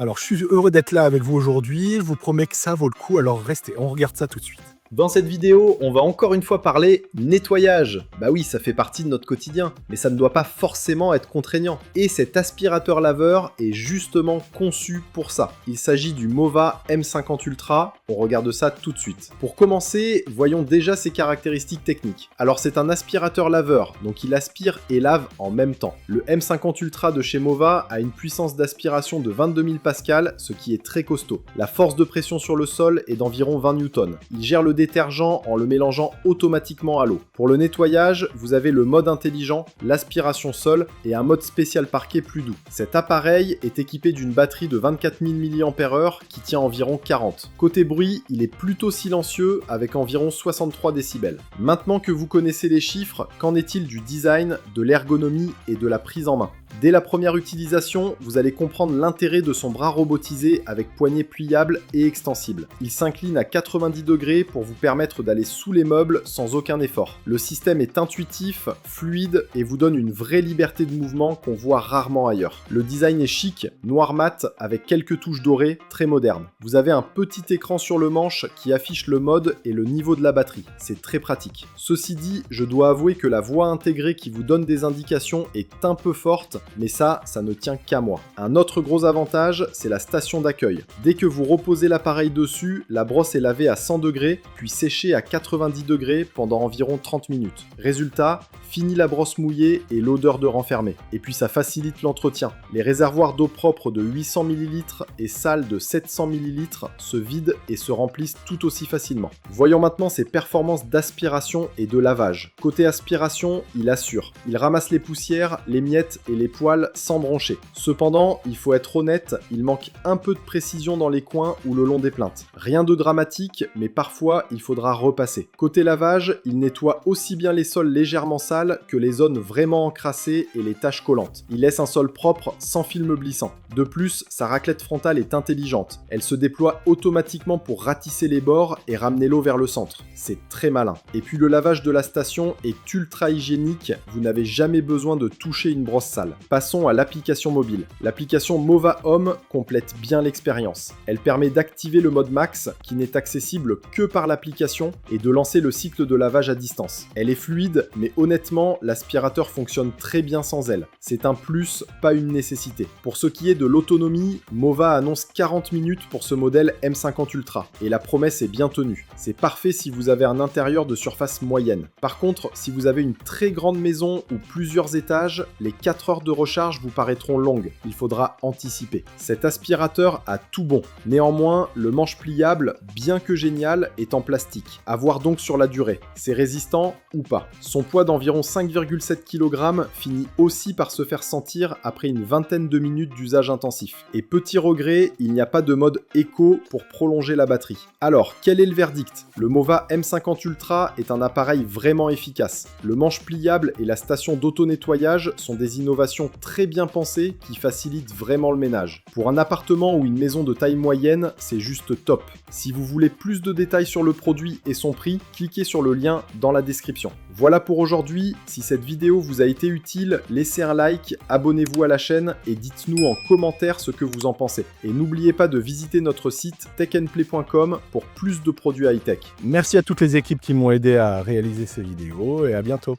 Alors, je suis heureux d'être là avec vous aujourd'hui. Je vous promets que ça vaut le coup, alors restez, on regarde ça tout de suite. Dans cette vidéo, on va encore une fois parler nettoyage. Bah oui, ça fait partie de notre quotidien, mais ça ne doit pas forcément être contraignant. Et cet aspirateur laveur est justement conçu pour ça. Il s'agit du Mova M50 Ultra, on regarde ça tout de suite. Pour commencer, voyons déjà ses caractéristiques techniques. Alors c'est un aspirateur laveur, donc il aspire et lave en même temps. Le M50 Ultra de chez Mova a une puissance d'aspiration de 22 000 pascal, ce qui est très costaud. La force de pression sur le sol est d'environ 20 newtons. Il gère le détergent en le mélangeant automatiquement à l'eau. Pour le nettoyage, vous avez le mode intelligent, l'aspiration sol et un mode spécial parquet plus doux. Cet appareil est équipé d'une batterie de 24 000 mAh qui tient environ 40. Côté bruit, il est plutôt silencieux avec environ 63 décibels. Maintenant que vous connaissez les chiffres, qu'en est-il du design, de l'ergonomie et de la prise en main ? Dès la première utilisation, vous allez comprendre l'intérêt de son bras robotisé avec poignée pliable et extensible. Il s'incline à 90 degrés pour vous permettre d'aller sous les meubles sans aucun effort. Le système est intuitif, fluide et vous donne une vraie liberté de mouvement qu'on voit rarement ailleurs. Le design est chic, noir mat avec quelques touches dorées, très moderne. Vous avez un petit écran sur le manche qui affiche le mode et le niveau de la batterie. C'est très pratique. Ceci dit, je dois avouer que la voix intégrée qui vous donne des indications est un peu forte, mais ça ne tient qu'à moi. Un autre gros avantage, c'est la station d'accueil. Dès que vous reposez l'appareil dessus, la brosse est lavée à 100 degrés, puis séchée à 90 degrés pendant environ 30 minutes. Résultat, fini la brosse mouillée et l'odeur de renfermé. Et puis ça facilite l'entretien. Les réservoirs d'eau propre de 800 ml et sales de 700 ml se vident et se remplissent tout aussi facilement. Voyons maintenant ses performances d'aspiration et de lavage. Côté aspiration, il assure. Il ramasse les poussières, les miettes et les poils sans broncher. Cependant, il faut être honnête, il manque un peu de précision dans les coins ou le long des plinthes. Rien de dramatique, mais parfois il faudra repasser. Côté lavage, il nettoie aussi bien les sols légèrement sales que les zones vraiment encrassées et les taches collantes. Il laisse un sol propre sans film glissant. De plus, sa raclette frontale est intelligente. Elle se déploie automatiquement pour ratisser les bords et ramener l'eau vers le centre. C'est très malin. Et puis le lavage de la station est ultra hygiénique, vous n'avez jamais besoin de toucher une brosse sale. Passons à l'application mobile. L'application Mova Home complète bien l'expérience. Elle permet d'activer le mode max qui n'est accessible que par l'application et de lancer le cycle de lavage à distance. Elle est fluide, mais honnêtement, l'aspirateur fonctionne très bien sans elle. C'est un plus, pas une nécessité. Pour ce qui est de l'autonomie, Mova annonce 40 minutes pour ce modèle M50 Ultra et la promesse est bien tenue. C'est parfait si vous avez un intérieur de surface moyenne. Par contre, si vous avez une très grande maison ou plusieurs étages, les 4 heures de recharge vous paraîtront longues. Il faudra anticiper. Cet aspirateur a tout bon. Néanmoins, le manche pliable, bien que génial, est en plastique. À voir donc sur la durée. C'est résistant ou pas. Son poids d'environ 5,7 kg finit aussi par se faire sentir après une vingtaine de minutes d'usage intensif. Et petit regret, il n'y a pas de mode éco pour prolonger la batterie. Alors, quel est le verdict ? Le Mova M50 Ultra est un appareil vraiment efficace. Le manche pliable et la station d'auto-nettoyage sont des innovations très bien pensées qui facilitent vraiment le ménage. Pour un appartement ou une maison de taille moyenne, c'est juste top. Si vous voulez plus de détails sur le produit et son prix, cliquez sur le lien dans la description. Voilà pour aujourd'hui. Si cette vidéo vous a été utile, laissez un like, abonnez-vous à la chaîne et dites-nous en commentaire ce que vous en pensez. Et n'oubliez pas de visiter notre site techandplay.com pour plus de produits high-tech. Merci à toutes les équipes qui m'ont aidé à réaliser ces vidéos et à bientôt.